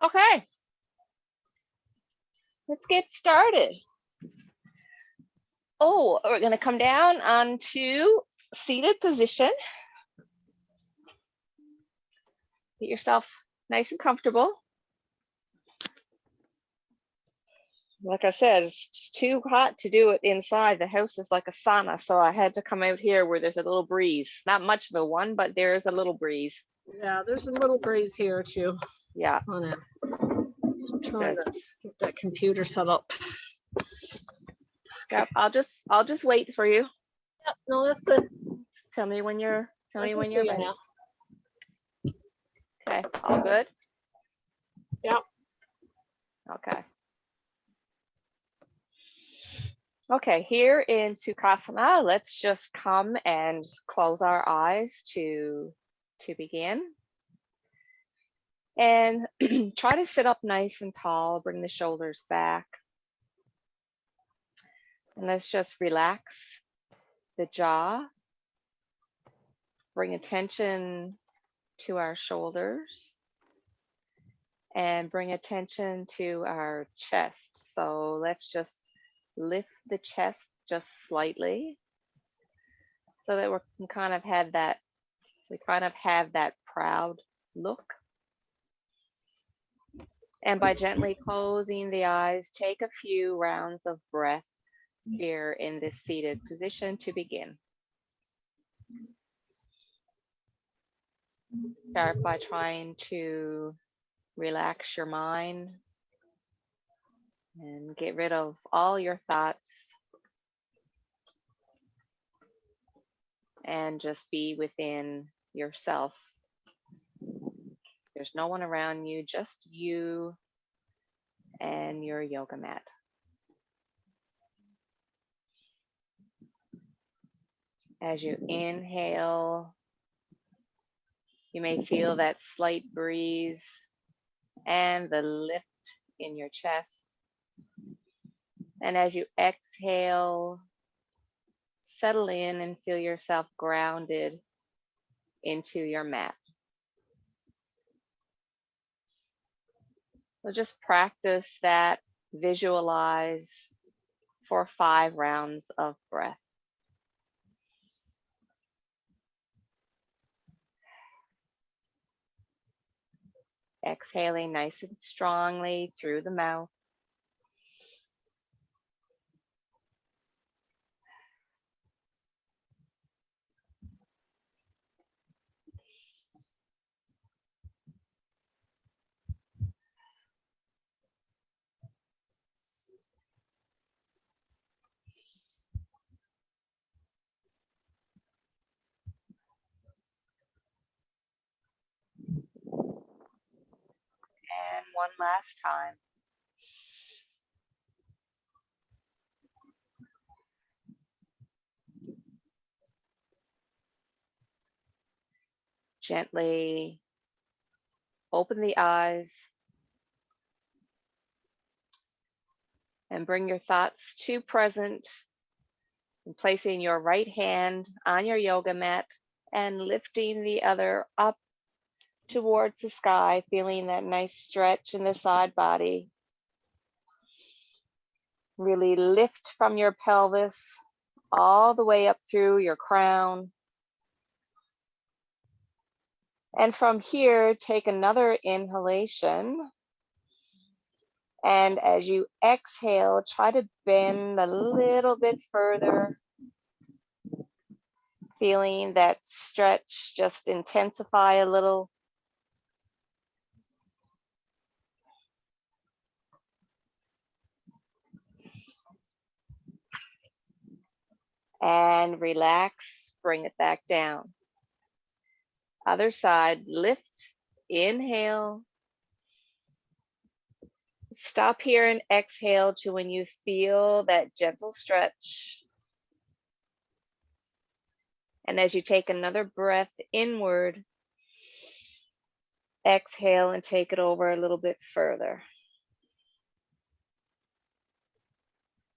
Okay, let's get started. Oh, we're going to come down onto seated position. Get yourself nice and comfortable. Like I said, it's just too hot to do it inside. The house is like a sauna, so I had to come out here where there's a little breeze. Not much of a one, but there is a little breeze. Yeah, there's a little breeze here too. Yeah. On it. So I'm trying to get that computer set up. Yep. I'll just wait for you. Yep. No, that's good. Tell me when you're ready. Now. Okay. All good. Yep. Okay. Okay, here in Sukhasana, let's just come and close our eyes to begin. And try to sit up nice and tall, bring the shoulders back. And let's just relax the jaw. Bring attention to our shoulders. And bring attention to our chest. So let's just lift the chest just slightly so that we can kind of have that, proud look. And by gently closing the eyes, take a few rounds of breath here in this seated position to begin. Start by trying to relax your mind and get rid of all your thoughts and just be within yourself. There's no one around you, just you and your yoga mat. As you inhale, you may feel that slight breeze and the lift in your chest. And as you exhale, settle in and feel yourself grounded into your mat. So just practice that, visualize for 5 rounds of breath. Exhaling nice and strongly through the mouth. And one last time. Gently open the eyes and bring your thoughts to present and placing your right hand on your yoga mat and lifting the other up towards the sky, feeling that nice stretch in the side body. Really lift from your pelvis all the way up through your crown. And from here, take another inhalation. And as you exhale, try to bend a little bit further. Feeling that stretch just intensify a little. And relax, bring it back down. Other side, lift, inhale. Stop here and exhale to when you feel that gentle stretch. And as you take another breath inward, exhale and take it over a little bit further.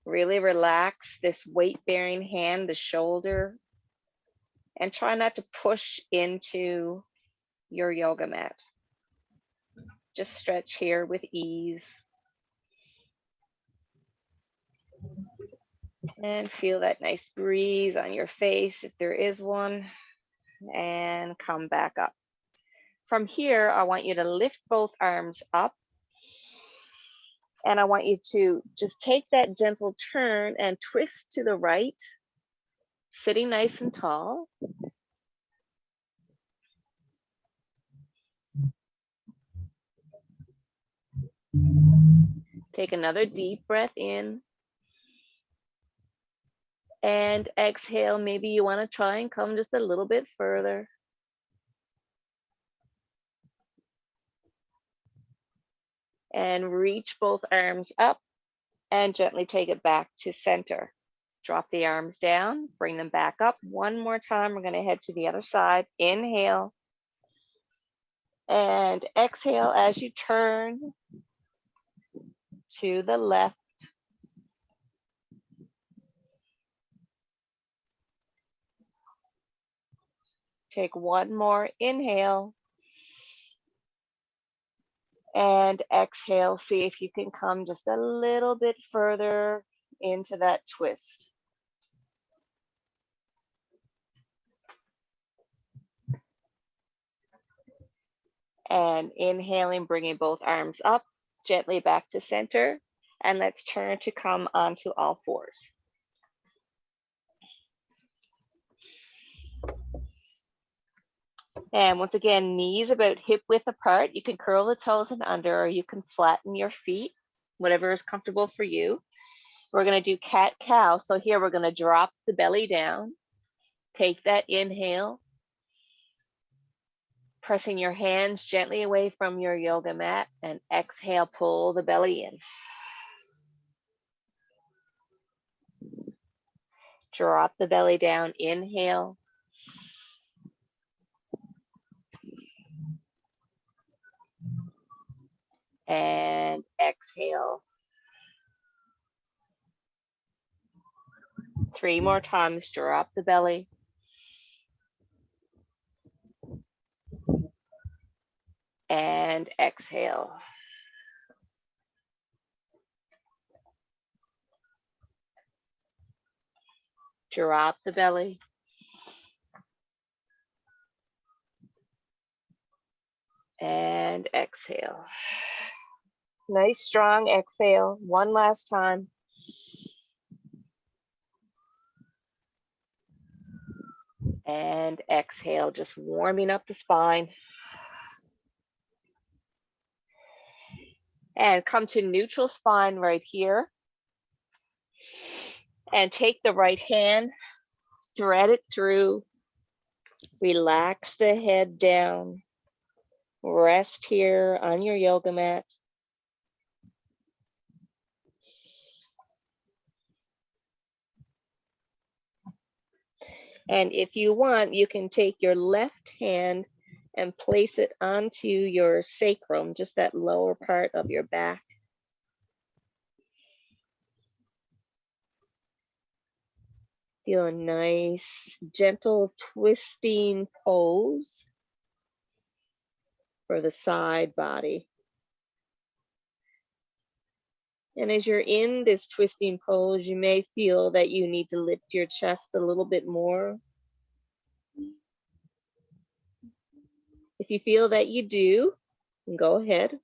Really relax this weight-bearing hand, the shoulder, and try not to push into your yoga mat. Just stretch here with ease. And feel that nice breeze on your face if there is one, and come back up. From here, I want you to lift both arms up, and I want you to just take that gentle turn and twist to the right, sitting nice and tall. Take another deep breath in. And exhale, maybe you want to try and come just a little bit further. And reach both arms up and gently take it back to center. Drop the arms down, bring them back up. One more time, we're going to head to the other side. Inhale. And exhale as you turn to the left. Take one more inhale. And exhale, see if you can come just a little bit further into that twist. And inhaling, bringing both arms up, gently back to center. And let's turn to come onto all fours. And once again, knees about hip width apart. You can curl the toes and under, or you can flatten your feet, whatever is comfortable for you. We're going to do cat-cow. So here we're going to drop the belly down. Take that inhale. Pressing your hands gently away from your yoga mat, and exhale, pull the belly in. Drop the belly down, inhale. And exhale. 3 more times, drop the belly. And exhale. Drop the belly. And exhale. Nice strong exhale. One last time. And exhale, just warming up the spine. And come to neutral spine right here. And take the right hand, thread it through. Relax the head down. Rest here on your yoga mat. And if you want, you can take your left hand and place it onto your sacrum, just that lower part of your back. Feel a nice, gentle twisting pose for the side body. And as you're in this twisting pose, you may feel that you need to lift your chest a little bit more. If you feel that you do, go ahead.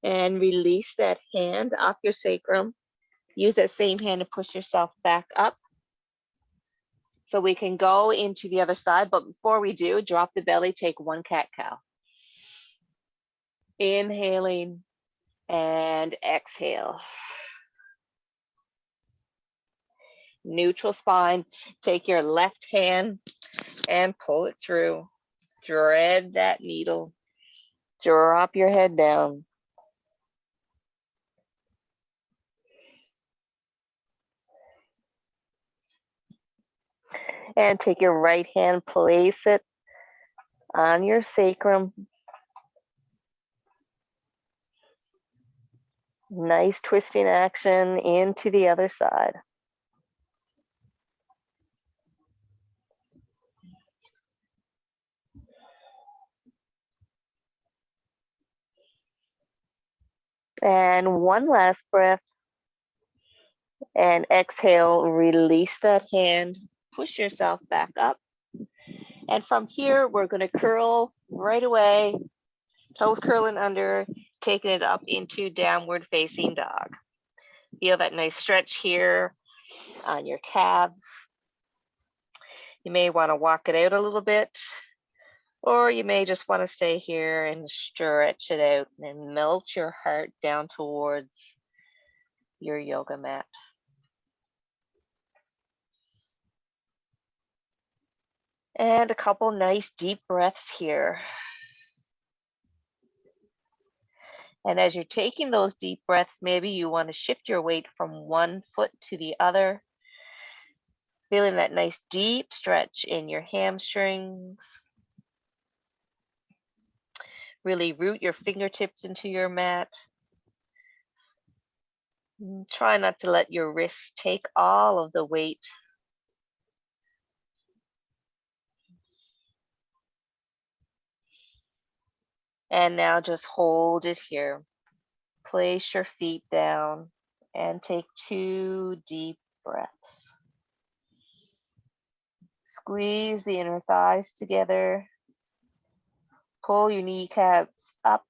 And release that hand off your sacrum. Use that same hand to push yourself back up. So we can go into the other side, but before we do, drop the belly, take one cat-cow. Inhaling and exhale. Neutral spine, take your left hand and pull it through. Thread that needle. Drop your head down. And take your right hand, place it on your sacrum. Nice twisting action into the other side. And one last breath. And exhale, release that hand, push yourself back up. And from here, we're going to curl right away, toes curling under, taking it up into downward facing dog. Feel that nice stretch here on your calves. You may want to walk it out a little bit, or you may just want to stay here and stretch it out and melt your heart down towards your yoga mat. And a couple nice deep breaths here. And as you're taking those deep breaths, maybe you want to shift your weight from one foot to the other, feeling that nice deep stretch in your hamstrings. Really root your fingertips into your mat. Try not to let your wrists take all of the weight. And now just hold it here. Place your feet down and take 2 deep breaths. Squeeze the inner thighs together. Pull your kneecaps up.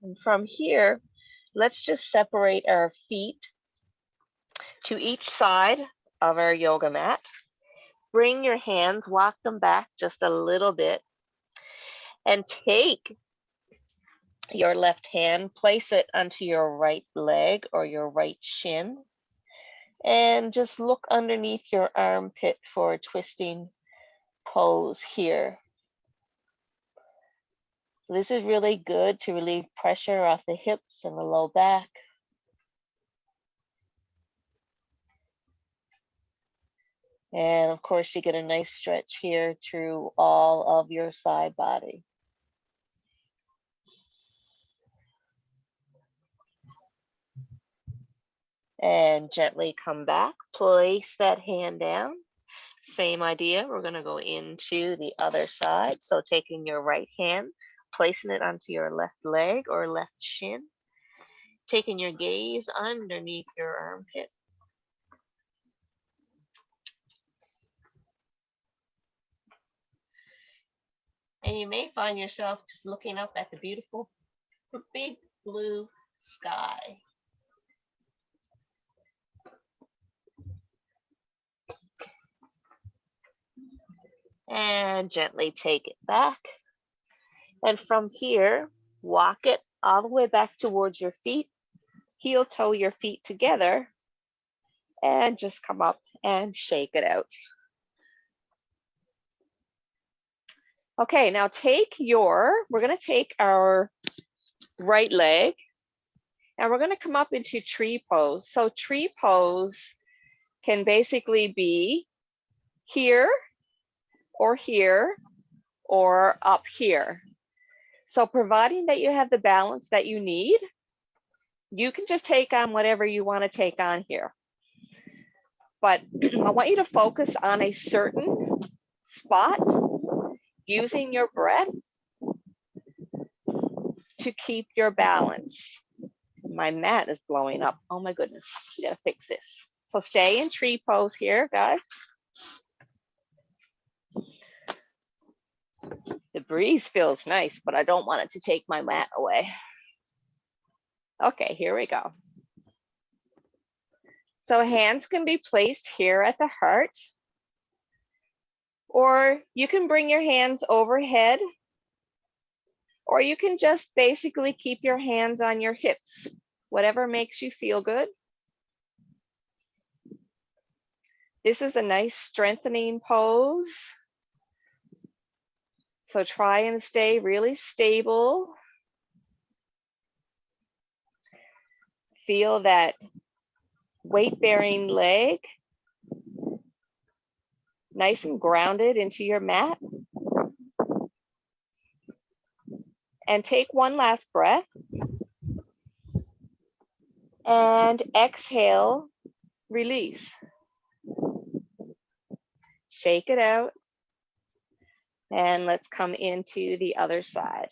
And from here, let's just separate our feet to each side of our yoga mat. Bring your hands, walk them back just a little bit, and take your left hand, place it onto your right leg or your right shin, and just look underneath your armpit for a twisting pose here. So this is really good to relieve pressure off the hips and the low back. And of course, you get a nice stretch here through all of your side body. And gently come back, place that hand down. Same idea, we're gonna go into the other side. So taking your right hand, placing it onto your left leg or left shin, taking your gaze underneath your armpit. And you may find yourself just looking up at the beautiful big blue sky. And gently take it back. And from here, walk it all the way back towards your feet. Heel toe your feet together and just come up and shake it out. Okay, now we're gonna take our right leg and we're gonna come up into tree pose. So tree pose can basically be here or up here. So providing that you have the balance that you need, you can just take on whatever you want to take on here. But I want you to focus on a certain spot using your breath to keep your balance. My mat is blowing up. Oh my goodness, I gotta fix this. So stay in tree pose here, guys. The breeze feels nice, but I don't want it to take my mat away. Okay, here we go. So hands can be placed here at the heart, or you can bring your hands overhead, or you can just basically keep your hands on your hips, whatever makes you feel good. This is a nice strengthening pose. So try and stay really stable. Feel that weight-bearing leg nice and grounded into your mat. And take one last breath. And exhale, release. Shake it out. And let's come into the other side.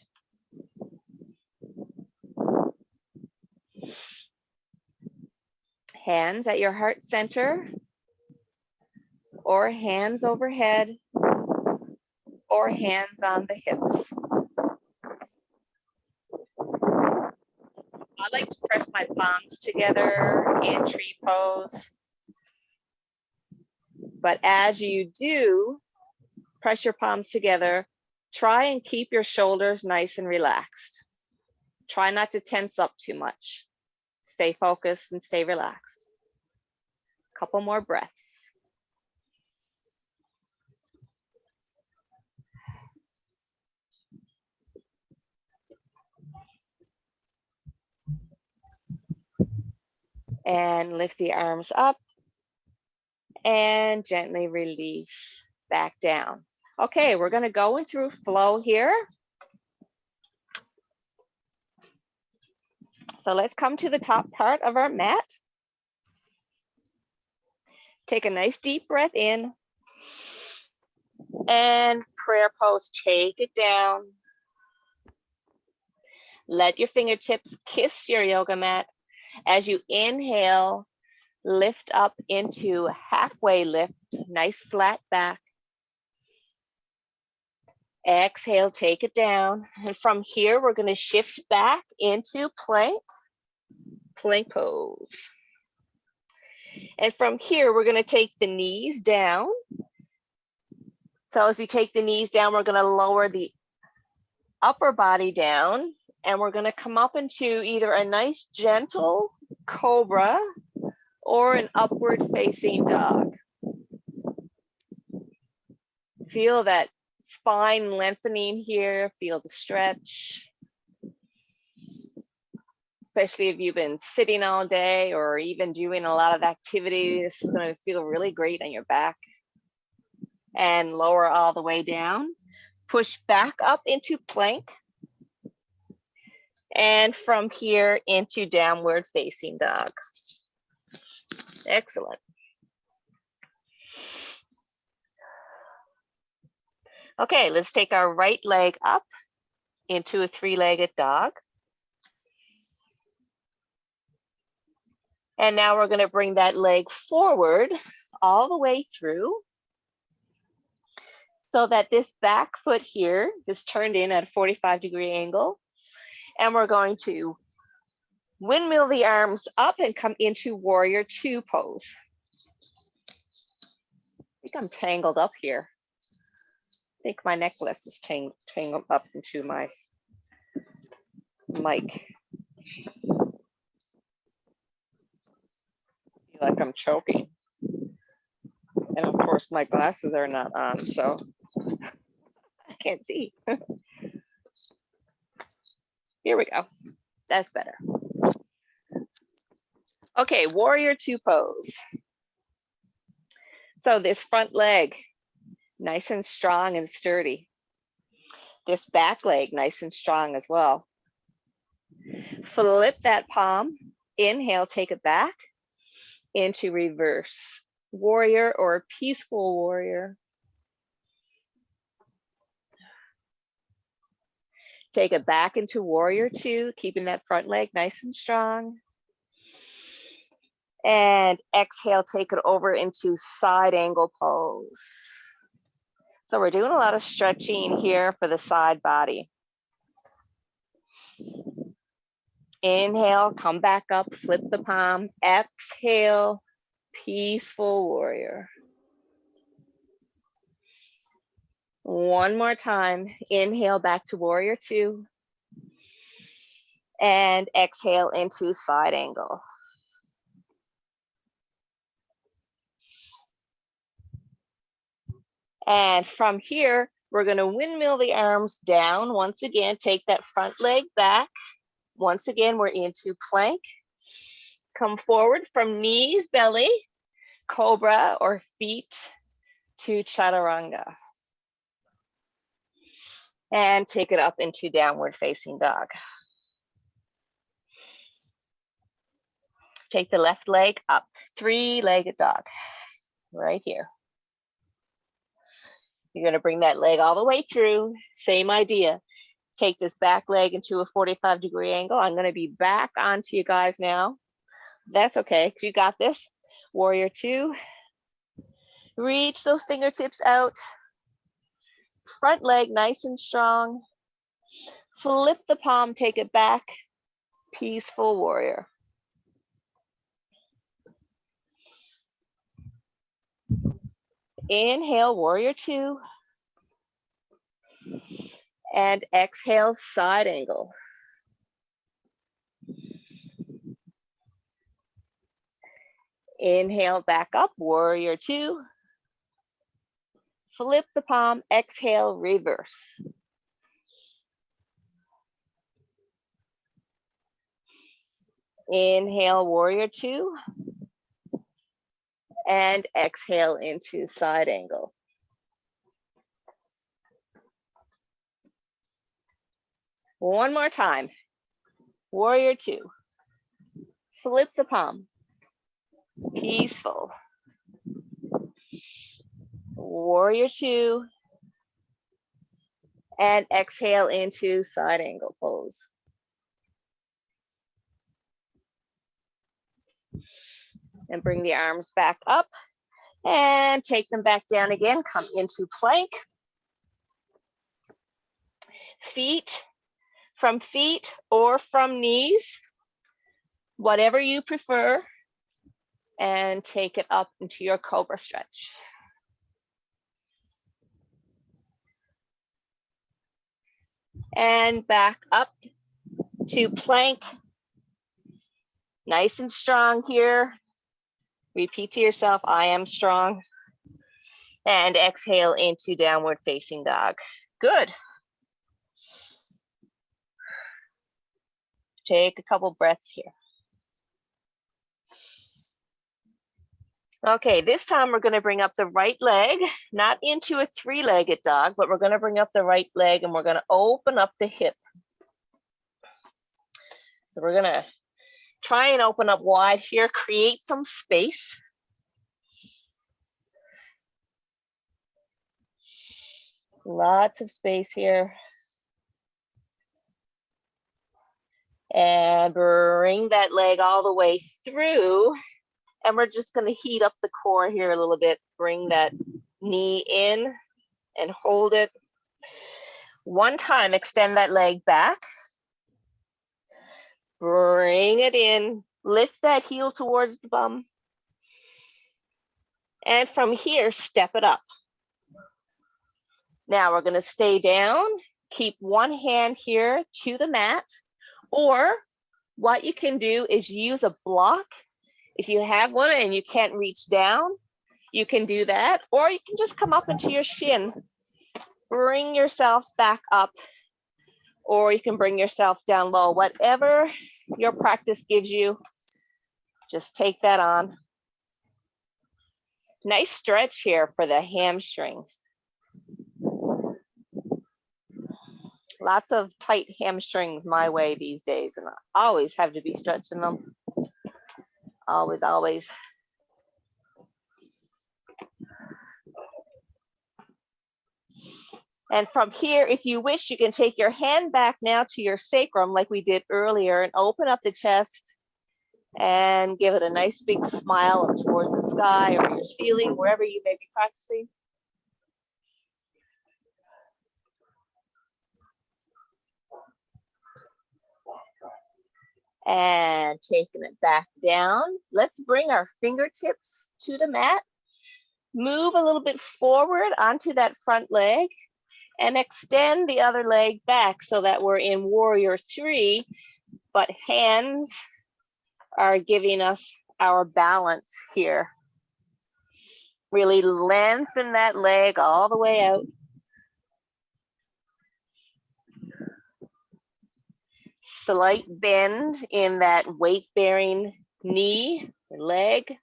Hands at your heart center, or hands overhead, or hands on the hips. I like to press my palms together in tree pose. But as you do, press your palms together, try and keep your shoulders nice and relaxed. Try not to tense up too much. Stay focused and stay relaxed. Couple more breaths. And lift the arms up and gently release back down. Okay, we're going to go in through flow here. So let's come to the top part of our mat. Take a nice deep breath in. And prayer pose, take it down. Let your fingertips kiss your yoga mat. As you inhale, lift up into halfway lift, nice flat back. Exhale, take it down. And from here, we're going to shift back into plank pose. And from here, we're going to take the knees down. So as we take the knees down, we're going to lower the upper body down, and we're going to come up into either a nice gentle cobra or an upward facing dog. Feel that spine lengthening here, feel the stretch. Especially if you've been sitting all day or even doing a lot of activity, this is going to feel really great on your back. And lower all the way down. Push back up into plank. And from here into downward facing dog. Excellent. Okay, let's take our right leg up into a three-legged dog. And now we're going to bring that leg forward all the way through so that this back foot here is turned in at a 45-degree angle. And we're going to windmill the arms up and come into warrior two pose. I think I'm tangled up here. I think my necklace is tangled up into my mic. I feel like I'm choking. And of course my glasses are not on, so I can't see. Here we go. That's better. Okay, warrior two pose. So this front leg, nice and strong and sturdy. This back leg, nice and strong as well. Flip that palm, inhale, take it back into reverse warrior or peaceful warrior. Take it back into warrior two, keeping that front leg nice and strong. And exhale, take it over into side angle pose. So we're doing a lot of stretching here for the side body. Inhale, come back up, flip the palm. Exhale, peaceful warrior. One more time. Inhale back to warrior two. And exhale into side angle. And from here, we're going to windmill the arms down. Once again, take that front leg back. Once again, we're into plank. Come forward from knees, belly, cobra, or feet to chaturanga. And take it up into downward facing dog. Take the left leg up, three-legged dog, right here. You're gonna bring that leg all the way through, same idea. Take this back leg into a 45-degree angle. I'm gonna be back onto you guys now. That's okay, you got this. Warrior two. Reach those fingertips out. Front leg nice and strong. Flip the palm, take it back. Peaceful warrior. Inhale, warrior two. And exhale, side angle. Inhale, back up, warrior two. Flip the palm, exhale, reverse. Inhale, warrior two. And exhale into side angle. One more time. Warrior two. Flip the palm. Peaceful. Warrior two. And exhale into side angle pose. And bring the arms back up and take them back down again. Come into plank. Feet or from knees, whatever you prefer, and take it up into your cobra stretch. And back up to plank. Nice and strong here. Repeat to yourself, I am strong. And exhale into downward facing dog. Good. Take a couple breaths here. Okay, this time we're going to bring up the right leg, not into a three-legged dog, but we're going to bring up the right leg and we're going to open up the hip. So we're going to try and open up wide here, create some space. Lots of space here. And bring that leg all the way through. And we're just going to heat up the core here a little bit. Bring that knee in and hold it. One time, extend that leg back. Bring it in. Lift that heel towards the bum. And from here, step it up. Now we're going to stay down. Keep one hand here to the mat. Or what you can do is use a block. If you have one and you can't reach down, you can do that. Or you can just come up into your shin. Bring yourself back up. Or you can bring yourself down low. Whatever your practice gives you, just take that on. Nice stretch here for the hamstring. Lots of tight hamstrings my way these days, and I always have to be stretching them. Always, always. And from here, if you wish, you can take your hand back now to your sacrum like we did earlier and open up the chest and give it a nice big smile up towards the sky or your ceiling, wherever you may be practicing. And taking it back down. Let's bring our fingertips to the mat. Move a little bit forward onto that front leg and extend the other leg back so that we're in warrior three, but hands are giving us our balance here. Really lengthen that leg all the way out. Slight bend in that weight-bearing knee or leg.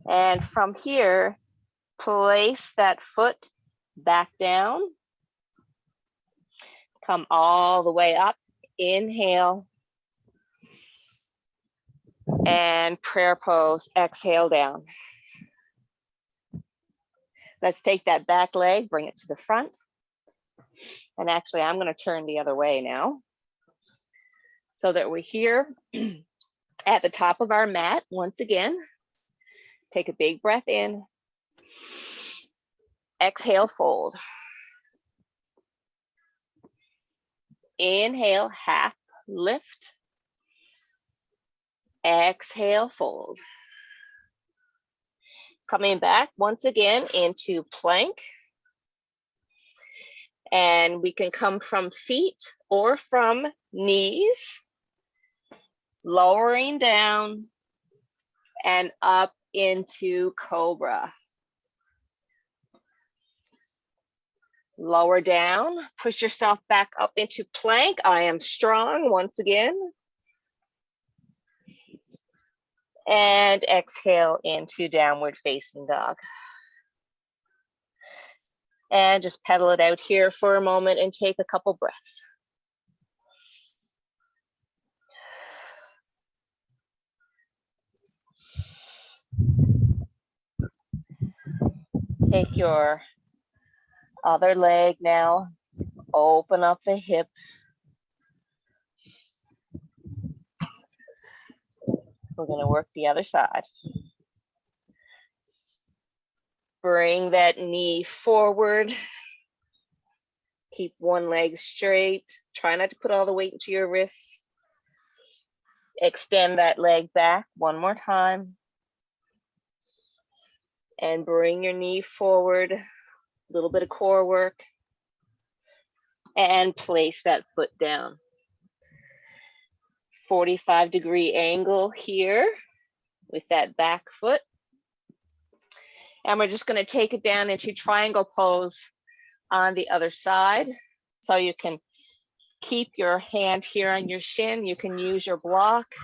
And from here, place that foot back down. Come all the way up, inhale. And prayer pose, exhale down. Let's take that back leg, bring it to the front. And actually, I'm going to turn the other way now so that we're here at the top of our mat once again. Take a big breath in. Exhale, fold. Inhale, half lift. Exhale, fold. Coming back once again into plank. And we can come from feet or from knees, lowering down and up into cobra. Lower down, push yourself back up into plank. I am strong once again. And exhale into downward facing dog. And just pedal it out here for a moment and take a couple breaths. Take your other leg now, open up the hip. We're going to work the other side. Bring that knee forward. Keep one leg straight. Try not to put all the weight into your wrists. Extend that leg back one more time. And bring your knee forward. A little bit of core work. And place that foot down. 45-degree angle here with that back foot. And we're just going to take it down into triangle pose on the other side. So you can keep your hand here on your shin. You can use your block.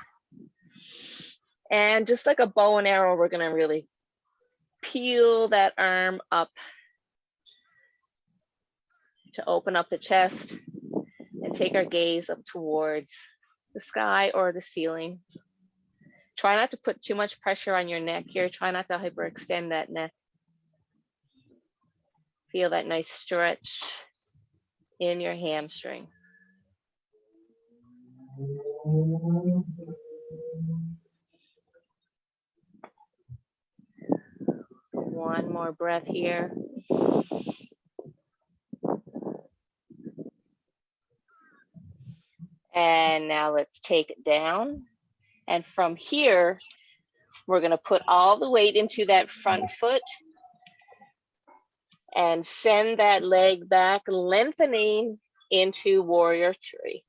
And just like a bow and arrow, we're going to really peel that arm up to open up the chest and take our gaze up towards the sky or the ceiling. Try not to put too much pressure on your neck here. Try not to hyperextend that neck. Feel that nice stretch in your hamstring. One more breath here. And now let's take it down. And from here, we're going to put all the weight into that front foot and send that leg back, lengthening into warrior three.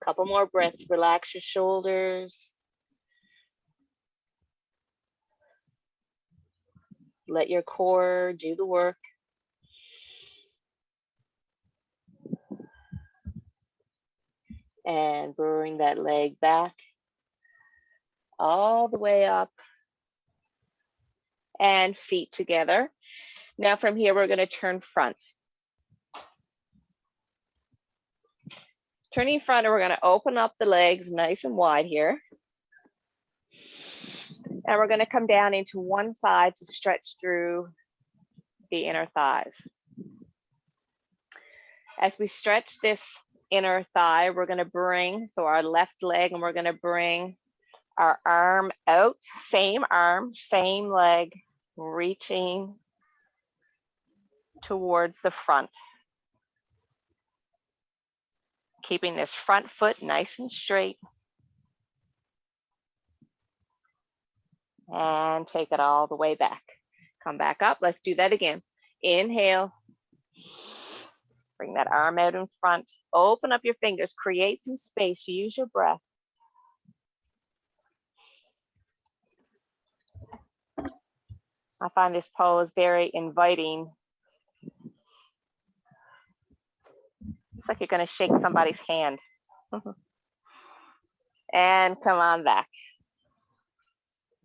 Couple more breaths, relax your shoulders. Let your core do the work. And bring that leg back all the way up and feet together. Now from here, we're going to turn front. Turning front, and we're going to open up the legs nice and wide here. And we're going to come down into one side to stretch through the inner thighs. As we stretch this inner thigh, we're going to bring, so our left leg, and we're going to bring our arm out, same arm, same leg, reaching towards the front. Keeping this front foot nice and straight. And take it all the way back. Come back up. Let's do that again. Inhale. Bring that arm out in front. Open up your fingers. Create some space. Use your breath. I find this pose very inviting. It's like you're going to shake somebody's hand. And come on back.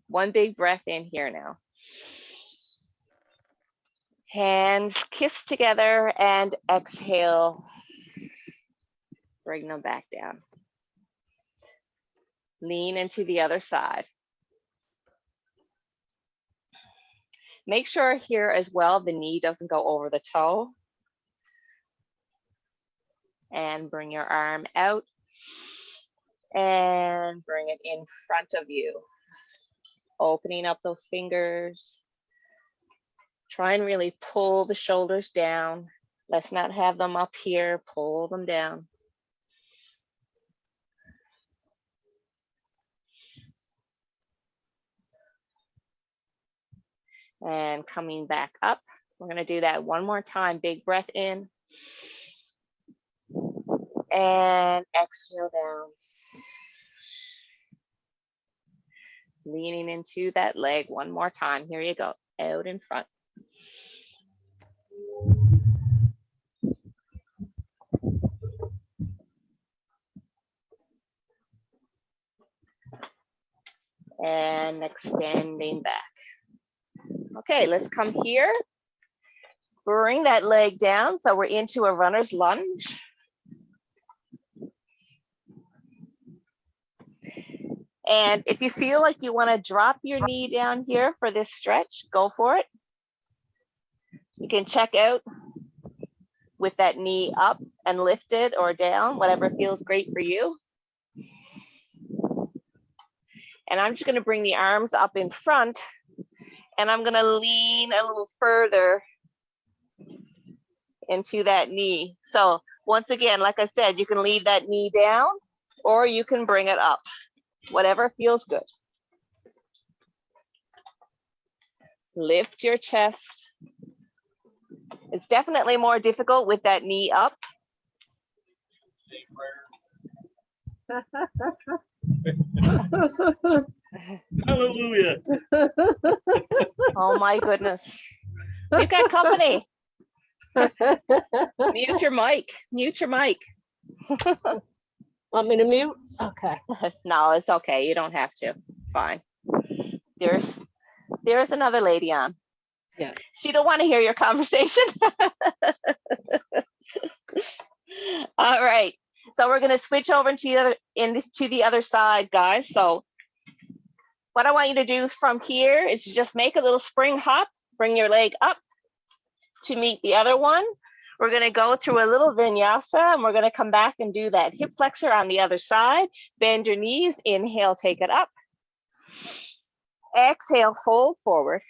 One big breath in here now. Hands kiss together and exhale. Bring them back down. Lean into the other side. Make sure here as well, the knee doesn't go over the toe. And bring your arm out and bring it in front of you. Opening up those fingers. Try and really pull the shoulders down. Let's not have them up here, pull them down. And coming back up, we're gonna do that one more time. Big breath in. And exhale down. Leaning into that leg one more time. Here you go, out in front. And extending back. Okay, let's come here. Bring that leg down. So we're into a runner's lunge. And if you feel like you want to drop your knee down here for this stretch, go for it. You can check out with that knee up and lifted or down, whatever feels great for you. And I'm just going to bring the arms up in front, and I'm going to lean a little further into that knee. So once again, like I said, you can leave that knee down or you can bring it up, whatever feels good. Lift your chest. It's definitely more difficult with that knee up. Hallelujah. Oh my goodness. You got company. Mute your mic. Mute your mic. Want me to mute? Okay. No, it's okay. You don't have to. It's fine. There's another lady on. Yeah. She don't want to hear your conversation. All right. So we're going to switch over to the other side, guys. So what I want you to do from here is just make a little spring hop. Bring your leg up to meet the other one. We're going to go through a little vinyasa, and we're going to come back and do that hip flexor on the other side. Bend your knees. Inhale, take it up. Exhale, fold forward.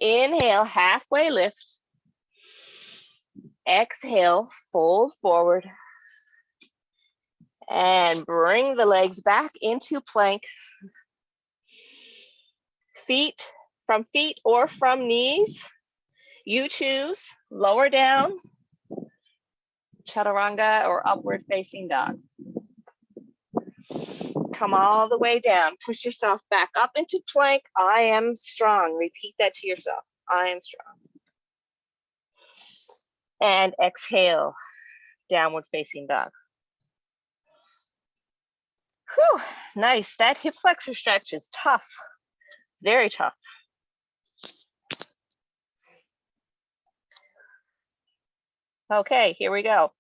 Inhale, halfway lift. Exhale, fold forward. And bring the legs back into plank. Feet or from knees. You choose, lower down, chaturanga, or upward facing dog. Come all the way down. Push yourself back up into plank. I am strong. Repeat that to yourself. I am strong. And exhale, downward facing dog. Whew, nice. That hip flexor stretch is tough. Very tough. Okay, here we go.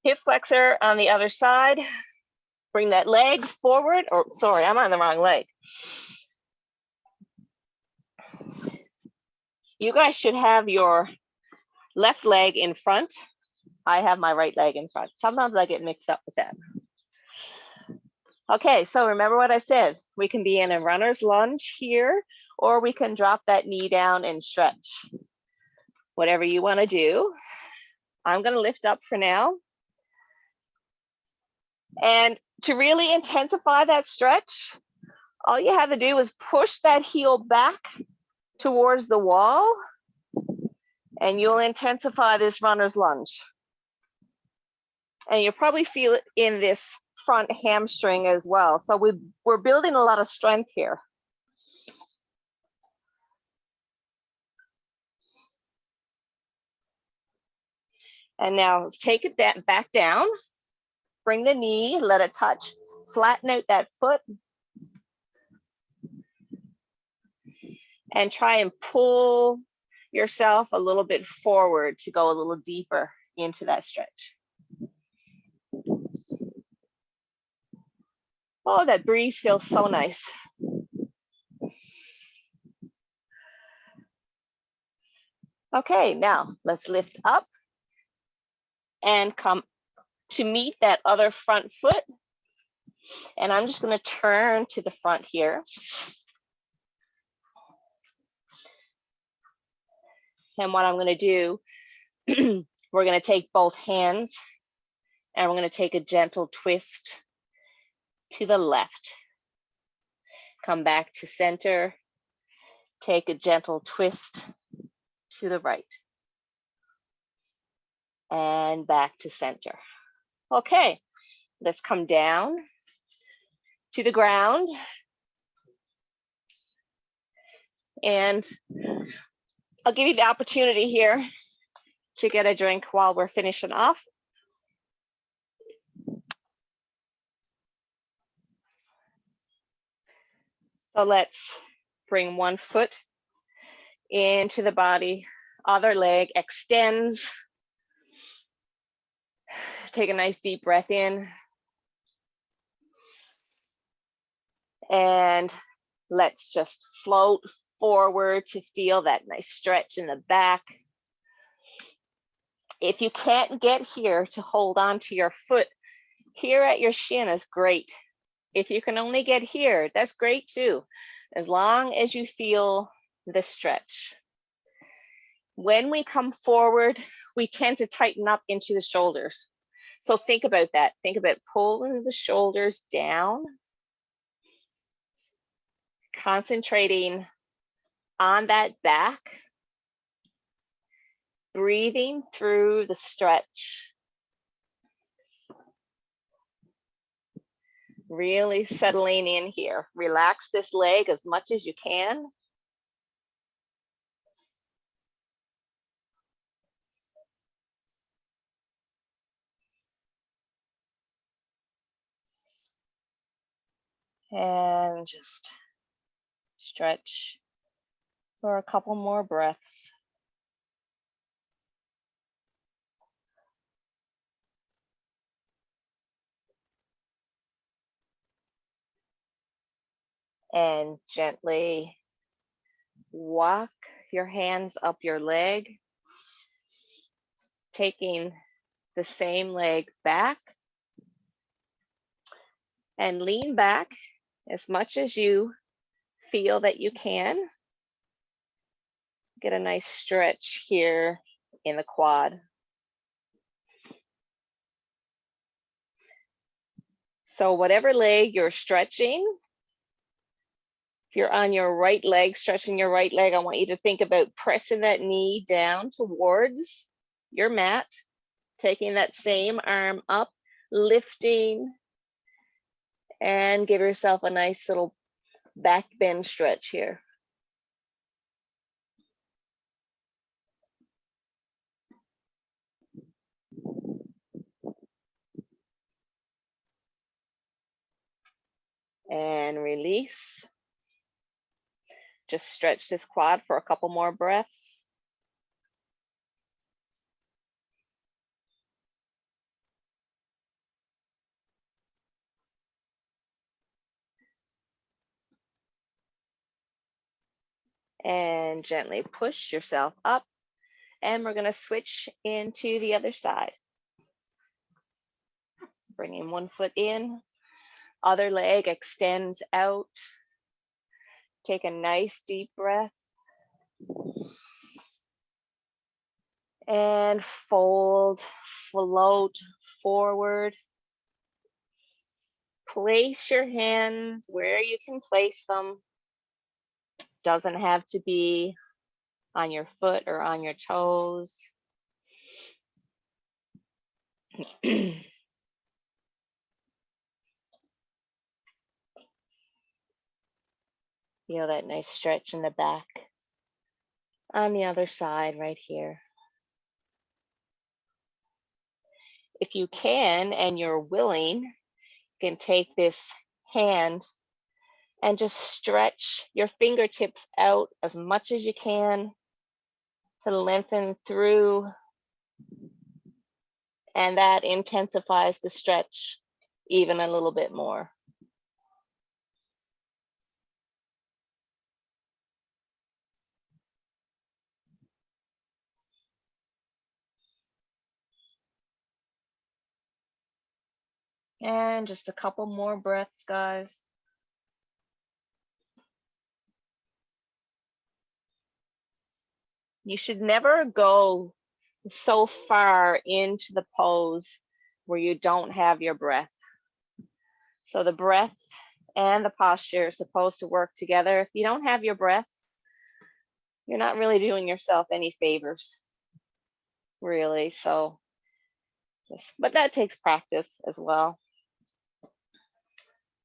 Hip flexor on the other side. Bring that leg forward, or sorry, I'm on the wrong leg. You guys should have your left leg in front. I have my right leg in front. Sometimes I get mixed up with that. Okay, so remember what I said. We can be in a runner's lunge here, or we can drop that knee down and stretch. Whatever you want to do. I'm going to lift up for now. And to really intensify that stretch, all you have to do is push that heel back towards the wall, and you'll intensify this runner's lunge. And you'll probably feel it in this front hamstring as well. So we're building a lot of strength here. And now let's take it back down. bring the knee, let it touch, flatten out that foot. And try and pull yourself a little bit forward to go a little deeper into that stretch. Oh, that breeze feels so nice. Okay, now let's lift up and come to meet that other front foot. And I'm just going to turn to the front here. And what I'm going to do, we're going to take both hands and we're going to take a gentle twist to the left. Come back to center. Take a gentle twist to the right. And back to center. Okay, let's come down to the ground. And I'll give you the opportunity here to get a drink while we're finishing off. So let's bring one foot into the body, other leg extends. Take a nice deep breath in. And let's just float forward to feel that nice stretch in the back. If you can't get here to hold on to your foot, here at your shin is great. If you can only get here, that's great too, as long as you feel the stretch. When we come forward, we tend to tighten up into the shoulders. So think about that. Think about pulling the shoulders down, concentrating on that back, breathing through the stretch. Really settling in here. Relax this leg as much as you can. And just stretch for a couple more breaths. And gently walk your hands up your leg, taking the same leg back, and lean back as much as you feel that you can. Get a nice stretch here in the quad. So whatever leg you're stretching, if you're on your right leg, stretching your right leg, I want you to think about pressing that knee down towards your mat, taking that same arm up, lifting, and give yourself a nice little back bend stretch here. And release. Just stretch this quad for a couple more breaths. And gently push yourself up. And we're going to switch into the other side. Bringing one foot in, other leg extends out. Take a nice deep breath. And fold, float forward. Place your hands where you can place them. Doesn't have to be on your foot or on your toes. Feel that nice stretch in the back. On the other side right here. if you can and you're willing, you can take this hand and just stretch your fingertips out as much as you can to lengthen through, and that intensifies the stretch even a little bit more. And just a couple more breaths, guys. You should never go so far into the pose where you don't have your breath. So the breath and the posture are supposed to work together. If you don't have your breath, you're not really doing yourself any favors, really. So, but that takes practice as well.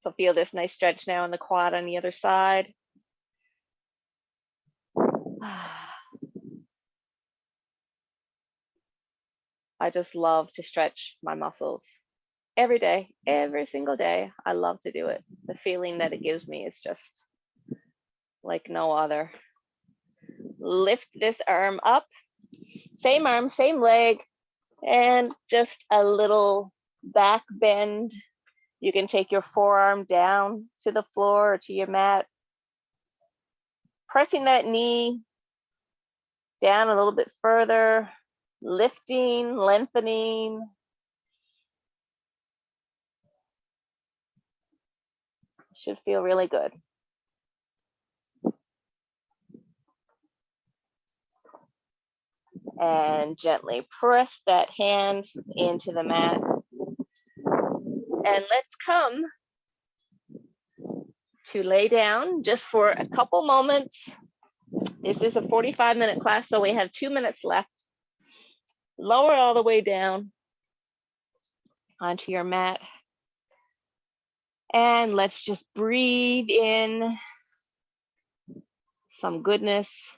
So feel this nice stretch now in the quad on the other side. I just love to stretch my muscles every day, every single day. I love to do it. The feeling that it gives me is just like no other. Lift this arm up, same arm, same leg, and just a little back bend. You can take your forearm down to the floor or to your mat, pressing that knee down a little bit further, lifting, lengthening. Should feel really good. And gently press that hand into the mat. And let's come to lay down just for a couple moments. This is a 45-minute class, so we have 2 minutes left. Lower all the way down onto your mat. And let's just breathe in some goodness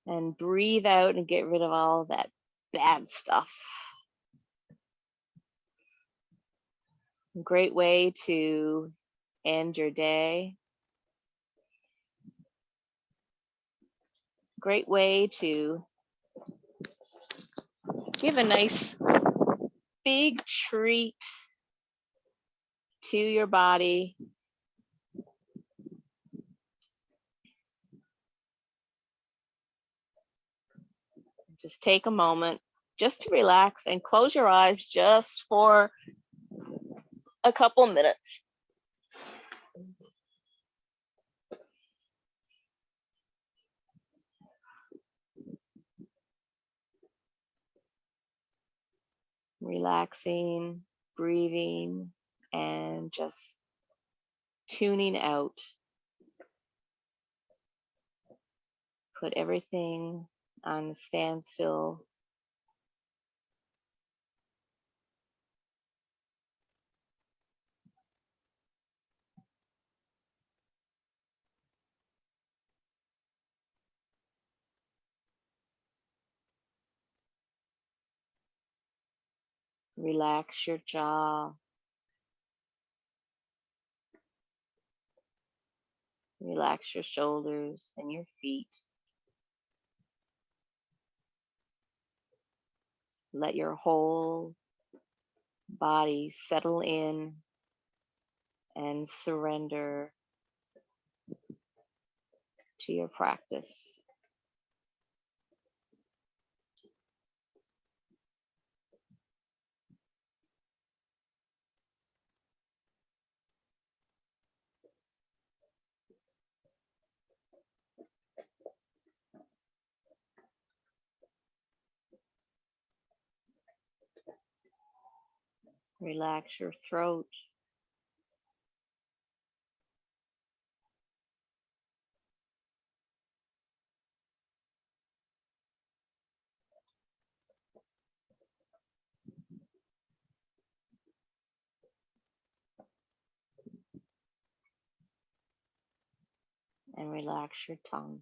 and breathe out and get rid of all that bad stuff. Great way to end your day. Great way to give a nice big treat to your body. Just take a moment just to relax and close your eyes just for a couple minutes. Relaxing, breathing, and just tuning out. Put everything on standstill. Relax your jaw. Relax your shoulders and your feet. Let your whole body settle in and surrender to your practice. Relax your throat. And relax your tongue.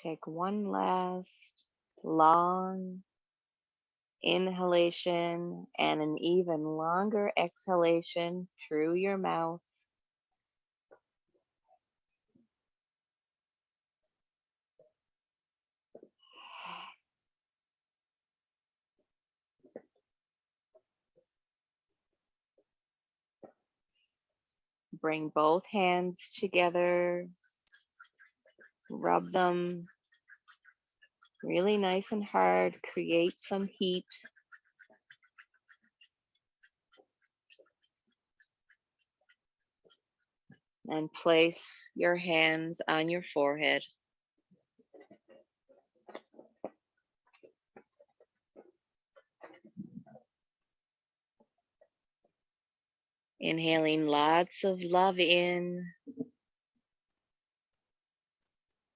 Take one last long inhalation and an even longer exhalation through your mouth. Bring both hands together, rub them really nice and hard, create some heat. And place your hands on your forehead. Inhaling lots of love in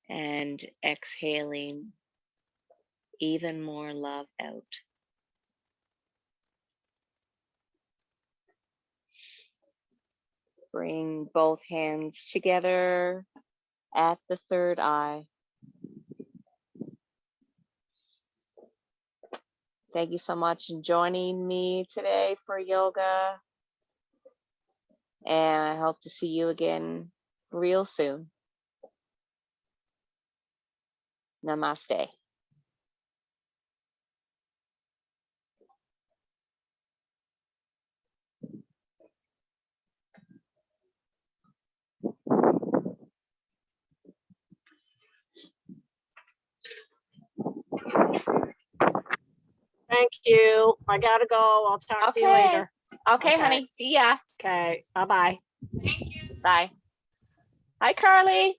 and exhaling even more love out. Bring both hands together at the third eye. Thank you so much for joining me today for yoga. And I hope to see you again real soon. Namaste. Thank you. I gotta go. I'll talk to you Okay. later. Okay, Okay. honey. See ya. Okay. Bye-bye. Bye. Hi, Carly.